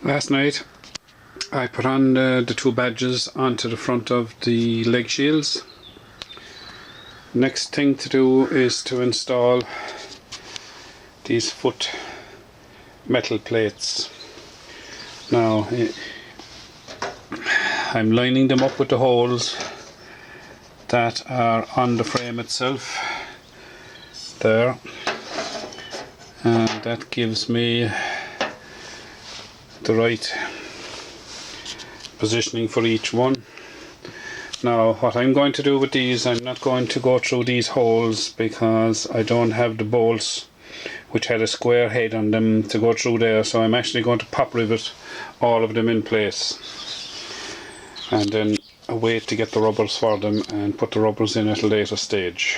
Last night I put on the two badges onto the front of the leg shields. Next thing to do is to install these foot metal plates. Now I'm lining them up with the holes that are on the frame itself there, and that gives me the right positioning for each one. Now what I'm going to do with these, I'm not going to go through these holes because I don't have the bolts which had a square head on them to go through there, so I'm actually going to pop rivet all of them in place and then wait to get the rubbers for them and put the rubbers in at a later stage.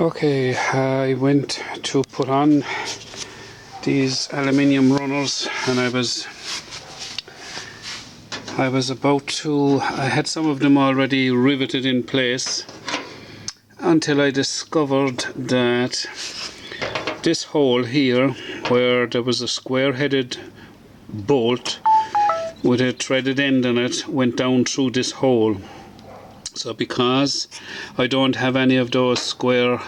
Okay, I went to put on these aluminium runners and I had some of them already riveted in place until I discovered that this hole here, where there was a square-headed bolt with a threaded end on it, went down through this hole. So because I don't have any of those square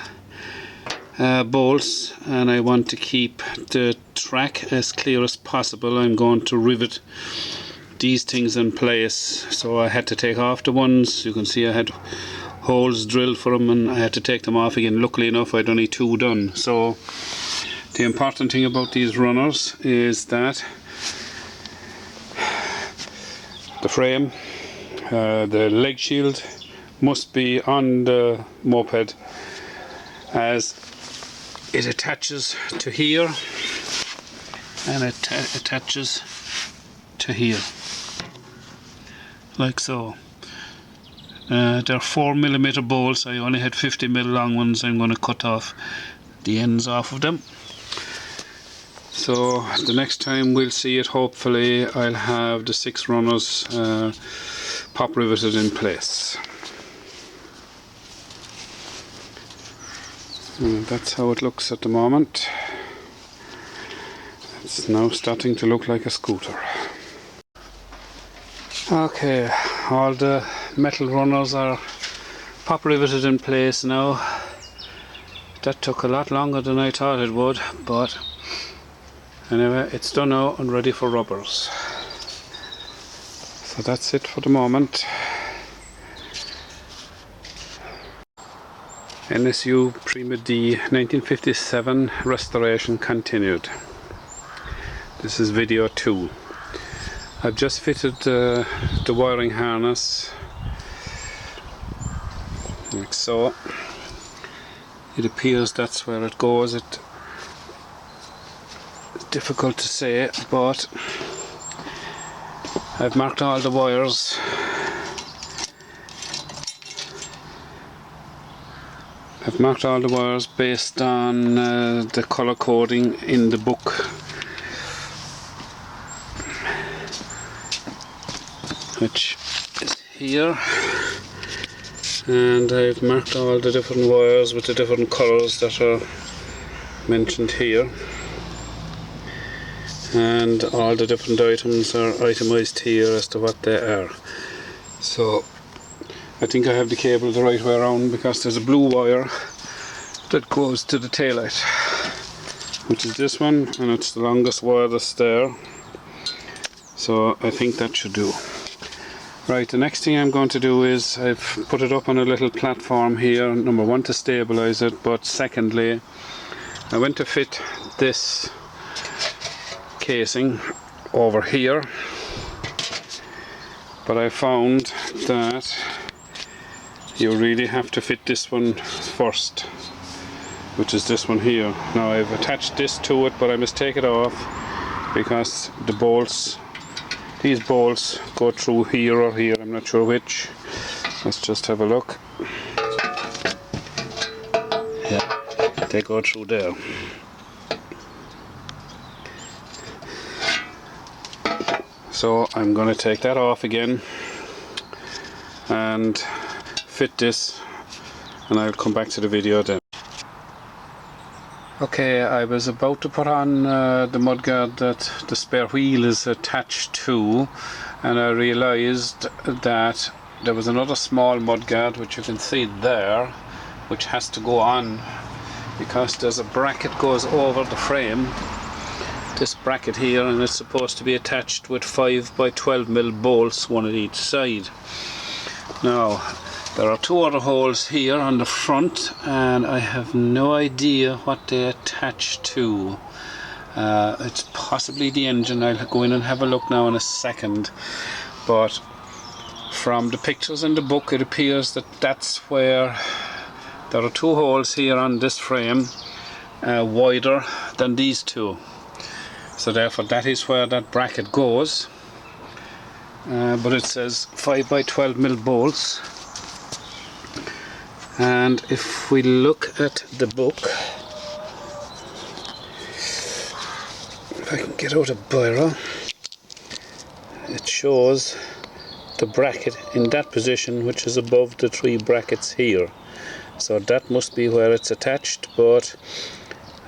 bolts and I want to keep the track as clear as possible, I'm going to rivet these things in place. So I had to take off the ones, you can see I had holes drilled for them and I had to take them off again. Luckily enough I'd only two done. So the important thing about these runners is that the frame, the leg shield must be on the moped as it attaches to here and it attaches to here, like so. They're 4mm bolts. I only had 50mm long ones. I'm going to cut off the ends off of them. So the next time we'll see it, hopefully I'll have the 6 runners pop riveted in place. And that's how it looks at the moment. It's now starting to look like a scooter. Okay, all the metal runners are pop riveted in place now. That took a lot longer than I thought it would, but anyway, it's done now and ready for rubbers. So that's it for the moment. NSU PRIMA D 1957 restoration continued. This is video 2. I've just fitted the wiring harness like so. It appears that's where it goes. It's difficult to say, but I've marked all the wires. I've marked all the wires based on the color coding in the book, which is here, and I've marked all the different wires with the different colors that are mentioned here, and all the different items are itemized here as to what they are. So I think I have the cable the right way around, because there's a blue wire that goes to the taillight, which is this one, and it's the longest wire that's there, so I think that should do. Right, the next thing I'm going to do is I've put it up on a little platform here, number one to stabilize it, but secondly I went to fit this casing over here, but I found that you really have to fit this one first, which is this one here. Now I've attached this to it, but I must take it off because the bolts, these bolts go through here or here, I'm not sure which. Let's just have a look. Yeah, they go through there. So I'm going to take that off again and fit this, and I'll come back to the video then. Okay, I was about to put on the mudguard that the spare wheel is attached to, and I realised that there was another small mudguard which you can see there, which has to go on because there's a bracket goes over the frame, this bracket here, and it's supposed to be attached with 5 by 12mm bolts, one at each side. Now there are 2 other holes here on the front, and I have no idea what they attach to. It's possibly the engine. I'll go in and have a look now in a second, but from the pictures in the book it appears that that's where there are 2 holes here on this frame, wider than these 2, so therefore that is where that bracket goes. But it says 5 by 12mm bolts, and if we look at the book, if I can get out a biro, it shows the bracket in that position, which is above the 3 brackets here, so that must be where it's attached. But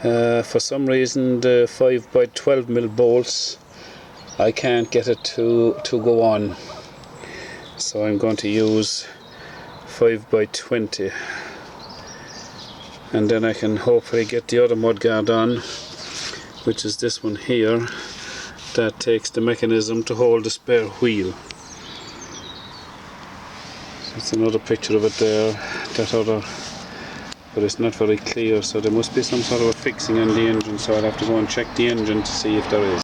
for some reason the 5 by 12mm bolts, I can't get it to go on, so I'm going to use 5 by 20, and then I can hopefully get the other mudguard on, which is this one here, that takes the mechanism to hold the spare wheel. So it's another picture of it there, that other, but it's not very clear, so there must be some sort of a fixing on the engine, so I'll have to go and check the engine to see if there is.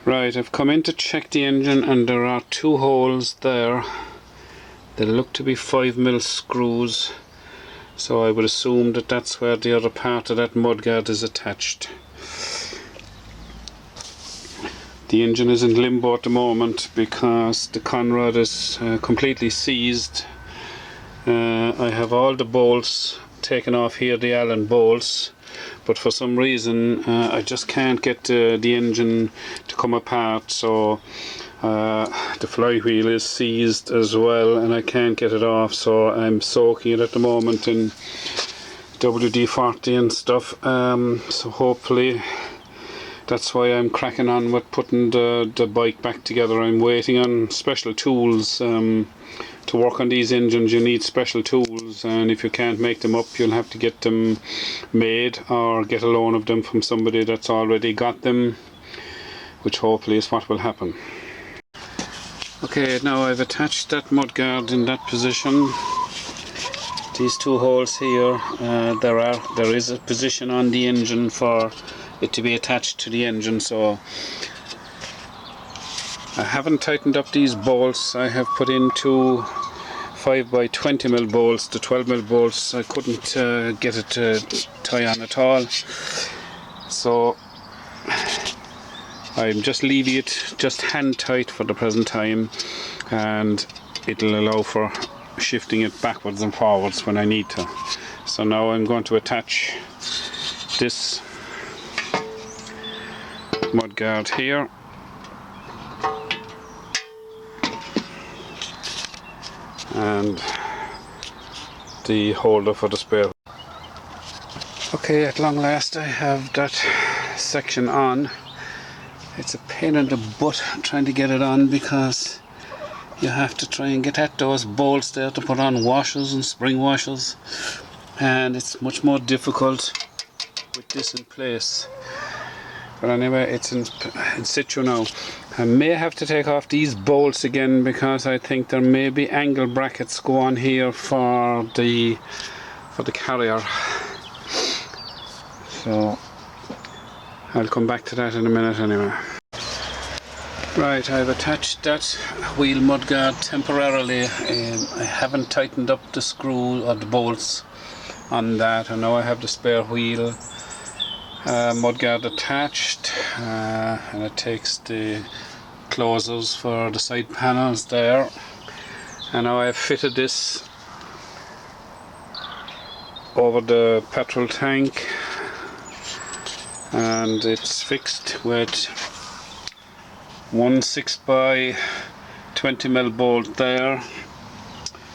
Right, I've come in to check the engine, and there are 2 holes there. They look to be 5mm screws, so I would assume that that's where the other part of that mudguard is attached. The engine is in limbo at the moment because the conrod is completely seized. I have all the bolts taken off here, the Allen bolts, but for some reason I just can't get the engine to come apart, so the flywheel is seized as well and I can't get it off, so I'm soaking it at the moment in WD-40 and stuff, so hopefully that's why I'm cracking on with putting the bike back together. I'm waiting on special tools. To work on these engines you need special tools, and if you can't make them up you'll have to get them made or get a loan of them from somebody that's already got them, which hopefully is what will happen. Okay, now I've attached that mudguard in that position. These 2 holes here, there is a position on the engine for it to be attached to the engine, so I haven't tightened up these bolts. I have put in 2 5 by 20mm bolts. The 12mm bolts I couldn't get it to tie on at all, so I'm just leaving it just hand tight for the present time, and it'll allow for shifting it backwards and forwards when I need to. So now I'm going to attach this mudguard here, and the holder for the spare. Okay, at long last I have that section on. It's a pain in the butt trying to get it on because you have to try and get at those bolts there to put on washers and spring washers, and it's much more difficult with this in place. But anyway, it's in situ now. I may have to take off these bolts again because I think there may be angle brackets go on here for the carrier. So I'll come back to that in a minute anyway. Right, I've attached that wheel mudguard temporarily. I haven't tightened up the screw or the bolts on that, and now I have the spare wheel mudguard attached, and it takes the closers for the side panels there, and now I've fitted this over the petrol tank, and it's fixed with 1 6 by 20mm bolt there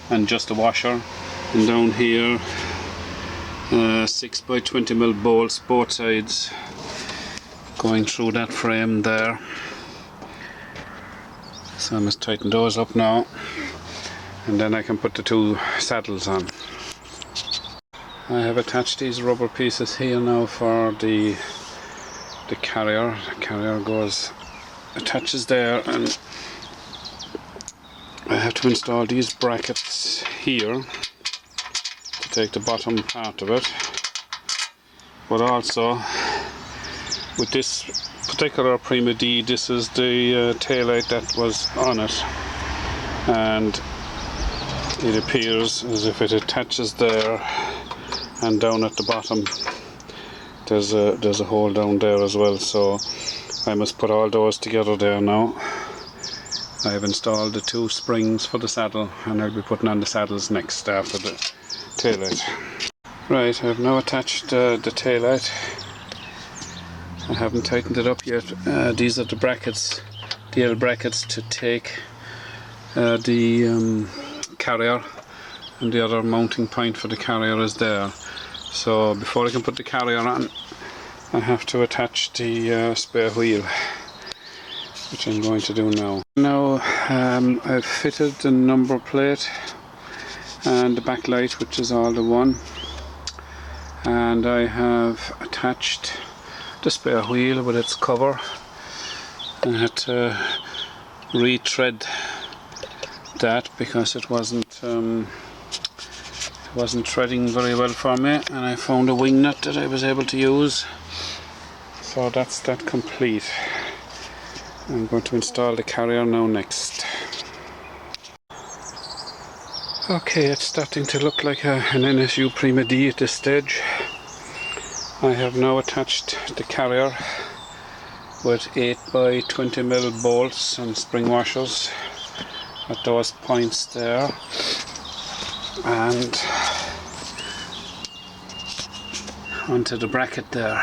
and just a washer, and down here 6 by 20mm bolts both sides going through that frame there. So I must tighten those up now, and then I can put the two saddles on. I have attached these rubber pieces here now for the carrier. The carrier attaches there, and I have to install these brackets here to take the bottom part of it. But also with this particular Prima D, this is the taillight that was on it, and it appears as if it attaches there, and down at the bottom there's a hole down there as well, so I must put all those together there now. I have installed the two springs for the saddle, and I'll be putting on the saddles next after the taillight. Right, I've now attached the taillight. I haven't tightened it up yet. These are the brackets, the L brackets to take the carrier, and the other mounting point for the carrier is there. So before I can put the carrier on, I have to attach the spare wheel, which I'm going to do now. Now I've fitted the number plate and the backlight, which is all the one, and I have attached the spare wheel with its cover. I had to retread that because it wasn't threading very well for me, and I found a wing nut that I was able to use. So that's that complete. I'm going to install the carrier now next. Okay, it's starting to look like an NSU Prima D at this stage. I have now attached the carrier with 8 by 20mm bolts and spring washers at those points there, and onto the bracket there.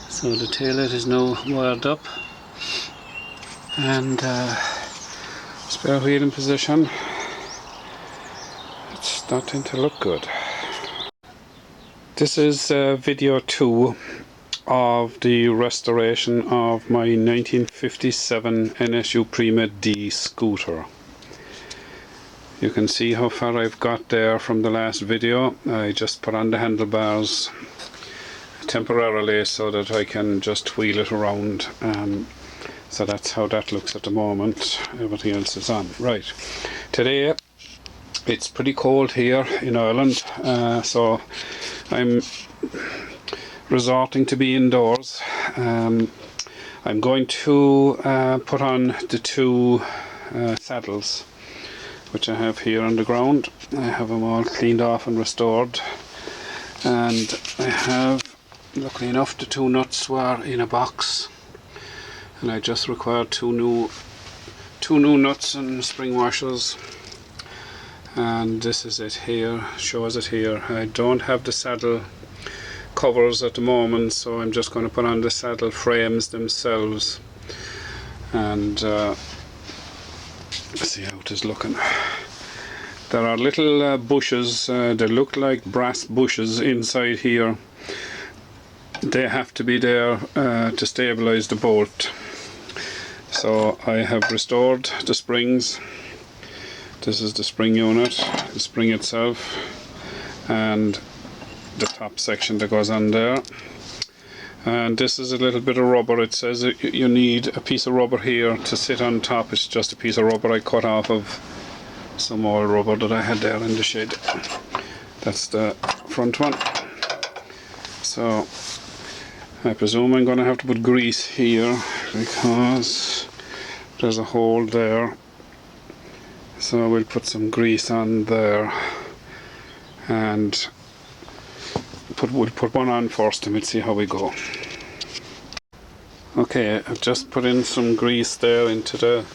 So the taillight is now wired up, and spare wheel in position. It's starting to look good. This is video 2 of the restoration of my 1957 NSU Prima D scooter. You can see how far I've got there from the last video. I just put on the handlebars temporarily so that I can just wheel it around. So that's how that looks at the moment. Everything else is on. Right, today it's pretty cold here in Ireland, so I'm resorting to be indoors. I'm going to put on the two saddles which I have here on the ground. I have them all cleaned off and restored, and I have, luckily enough, the two nuts were in a box, and I just required two new nuts and spring washers, and this is it here, shows it here. I don't have the saddle covers at the moment, so I'm just going to put on the saddle frames themselves, and see how it is looking. There are little bushes, they look like brass bushes inside here. They have to be there to stabilize the bolt. So I have restored the springs. This is the spring unit, the spring itself, and the top section that goes on there. And this is a little bit of rubber. It says you need a piece of rubber here to sit on top. It's just a piece of rubber I cut off of some old rubber that I had there in the shed. That's the front one. So I presume I'm going to have to put grease here because there's a hole there. So we'll put some grease on there, and we'll put one on first and we'll see how we go. Okay, I've just put in some grease there into the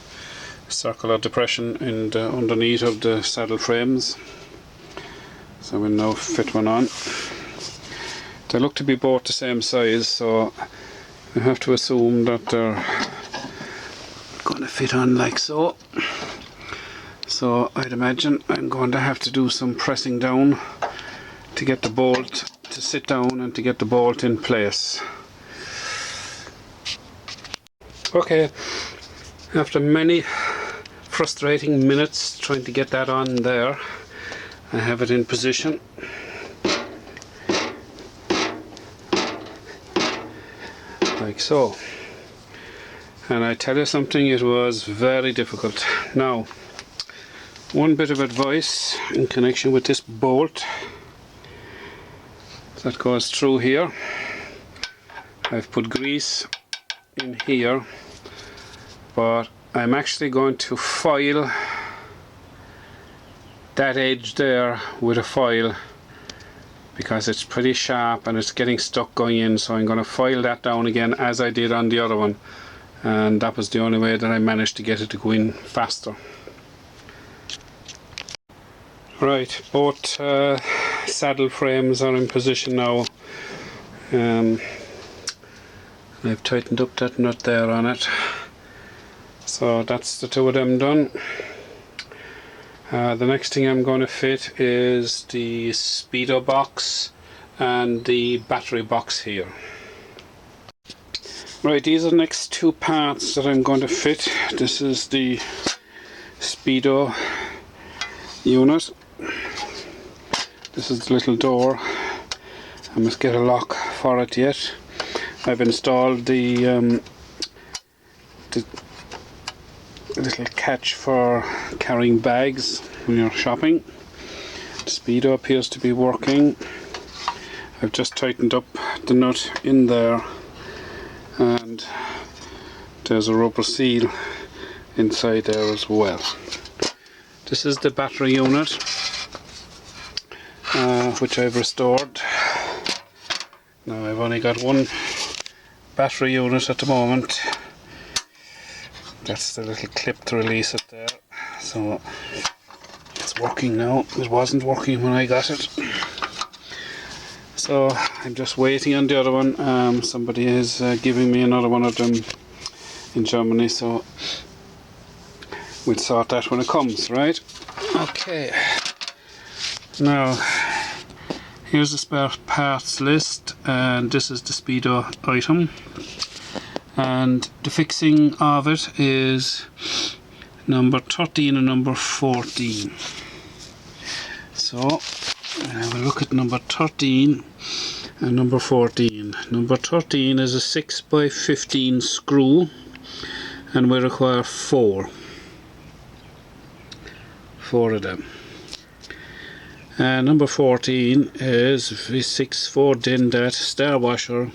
circular depression in the underneath of the saddle frames. So we'll now fit one on. They look to be both the same size, so I have to assume that they're going to fit on like so. So I'd imagine I'm going to have to do some pressing down to get the bolt to sit down and to get the bolt in place. Okay, after many frustrating minutes trying to get that on there, I have it in position. Like so. And I tell you something, it was very difficult. Now, one bit of advice in connection with this bolt that goes through here. I've put grease in here, but I'm actually going to foil that edge there with a foil because it's pretty sharp and it's getting stuck going in, so I'm going to foil that down again as I did on the other one, and that was the only way that I managed to get it to go in faster. Right, both saddle frames are in position now. I've tightened up that nut there on it, so that's the two of them done. The next thing I'm going to fit is the speedo box and the battery box here. Right, these are the next two parts that I'm going to fit. This is the speedo unit. This is the little door. I must get a lock for it yet. I've installed the little catch for carrying bags when you're shopping. The speedo appears to be working. I've just tightened up the nut in there, and there's a rubber seal inside there as well. This is the battery unit, which I've restored. Now I've only got one battery unit at the moment. That's the little clip to release it there, so it's working now. It wasn't working when I got it, so I'm just waiting on the other one. Somebody is giving me another one of them in Germany, so we'll sort that when it comes, right? Okay, now here's the spare parts list, and this is the speedo item. And the fixing of it is number 13 and number 14. So I'll have a look at number 13 and number 14. Number 13 is a 6x15 screw, and we require four of them. And number 14 is V6 4-din star washer,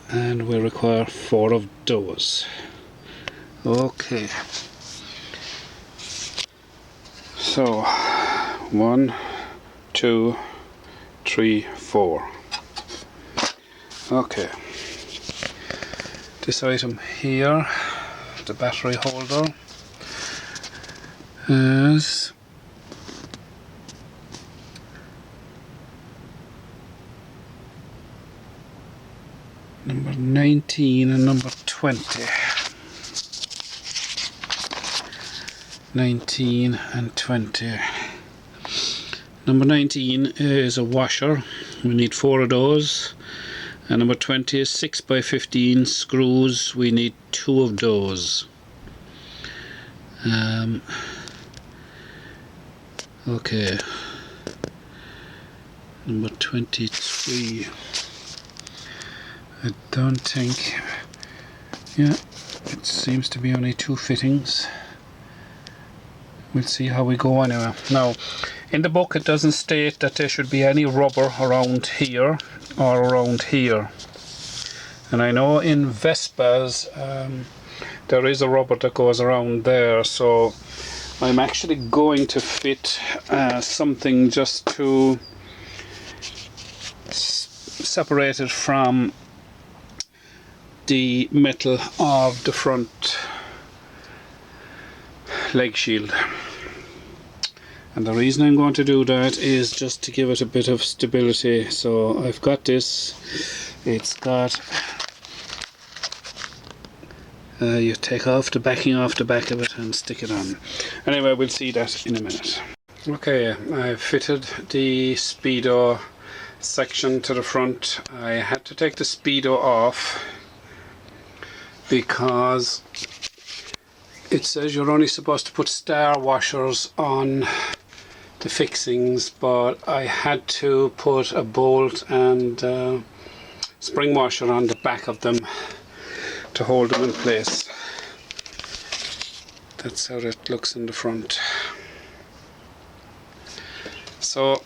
and we require four of those. Okay, so 1, 2, 3, 4. Okay, this item here, the battery holder, is number 19 and number 20. 19 and 20. Number 19 is a washer. We need four of those. And number 20 is 6x15 screws. We need two of those. Okay. Number 23. I don't think, yeah, it seems to be only two fittings. We'll see how we go anyway. Now, in the book it doesn't state that there should be any rubber around here or around here. And I know in Vespas there is a rubber that goes around there, so I'm actually going to fit something just to separate it from the metal of the front leg shield. And the reason I'm going to do that is just to give it a bit of stability. So I've got this, it's got you take off the backing off the back of it and stick it on. Anyway, we'll see that in a minute. Okay, I fitted the speedo section to the front. I had to take the speedo off because it says you're only supposed to put star washers on the fixings, but I had to put a bolt and spring washer on the back of them to hold them in place. That's how it looks in the front. So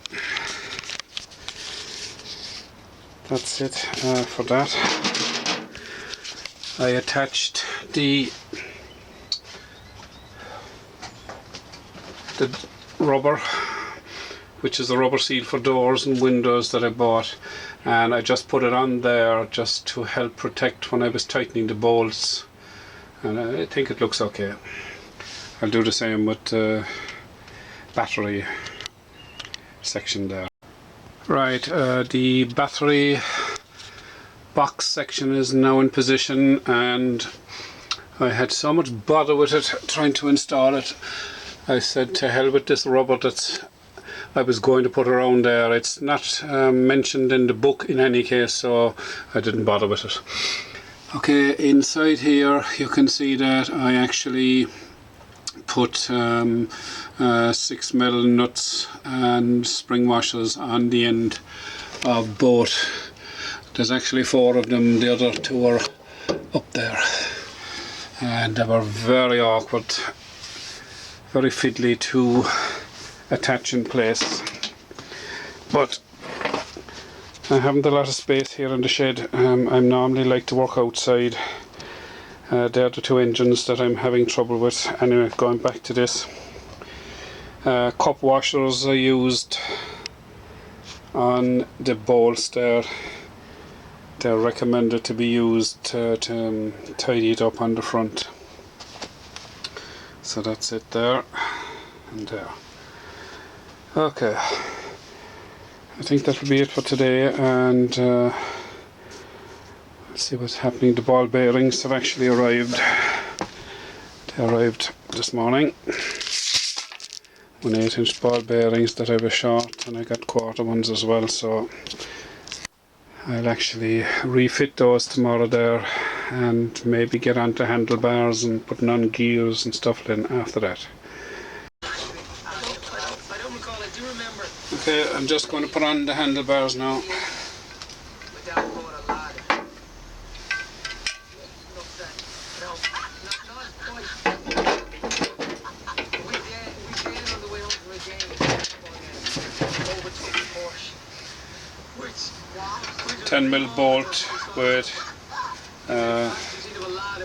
that's it for that. I attached the rubber, which is the rubber seal for doors and windows that I bought, and I just put it on there just to help protect when I was tightening the bolts, and I think it looks okay. I'll do the same with the battery section there. Right, the battery box section is now in position, and I had so much bother with it trying to install it. I said to hell with this rubber that I was going to put around there. It's not mentioned in the book in any case, so I didn't bother with it. Okay, inside here you can see that I actually put 6mm nuts and spring washers on the end of both. There's actually 4 of them, the other 2 are up there, and they were very awkward, very fiddly to attach in place, but I haven't a lot of space here in the shed. I normally like to work outside. They're the 2 engines that I'm having trouble with. Anyway, going back to this, cup washers I used on the bolts there. They're recommended to be used to tidy it up on the front. So that's it there and there. Okay, I think that will be it for today, and let's see what's happening. The ball bearings have actually arrived. They arrived this morning. 1 8-inch ball bearings that I was short, and I got quarter ones as well, so I'll actually refit those tomorrow there, and maybe get onto handlebars and putting on gears and stuff then after that. Okay, I'm just going to put on the handlebars now. A 10mm bolt with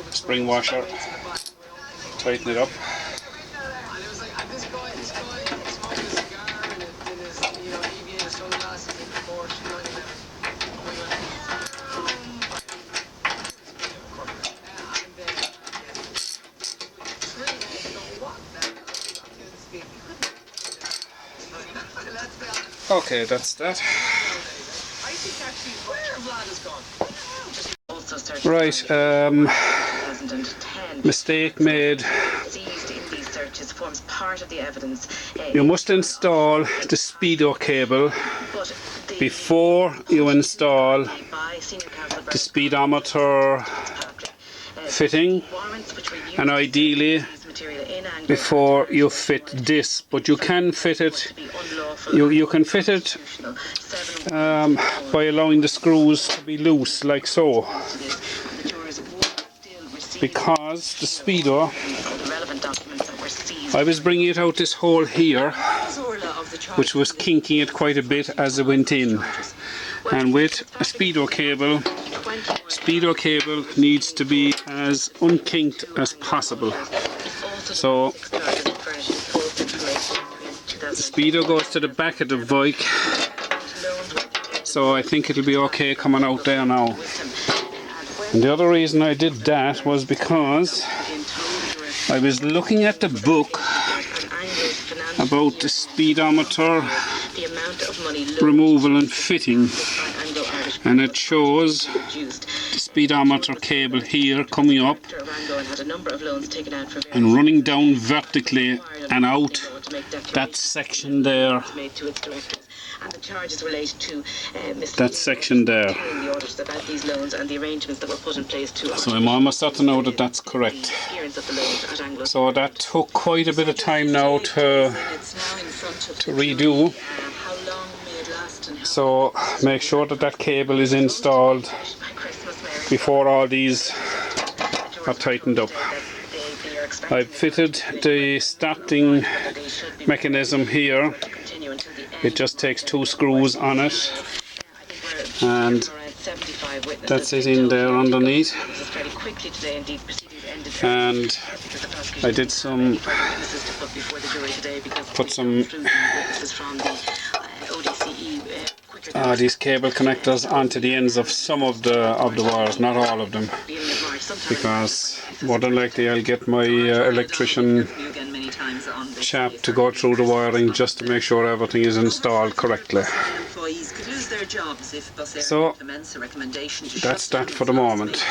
spring washer. Tighten it up. Okay, that's that. Right, mistake made. You must install the speedo cable before you install the speedometer fitting, and ideally before you fit this, but you can fit it. You can fit it by allowing the screws to be loose like so, because the speedo, I was bringing it out this hole here, which was kinking it quite a bit as it went in, and with a speedo cable needs to be as unkinked as possible. So the speedo goes to the back of the bike, so I think it'll be okay coming out there now. And the other reason I did that was because I was looking at the book about the speedometer removal and fitting, and it shows the speedometer cable here coming up and running down vertically and out that section there. And the charges relate to that section there. the orders about these loans and the arrangements that were put in place to. So I'm almost certain now that that's correct. So that took quite a bit of time now to redo. So make sure that that cable is installed before all these are tightened up. I've fitted the starting mechanism here. It just takes 2 screws on it, and that's it in there underneath. And I did put some these cable connectors onto the ends of some of the wires, not all of them, because more than likely I'll get my electrician chap to go through the wiring just to make sure everything is installed correctly. So that's that for the moment.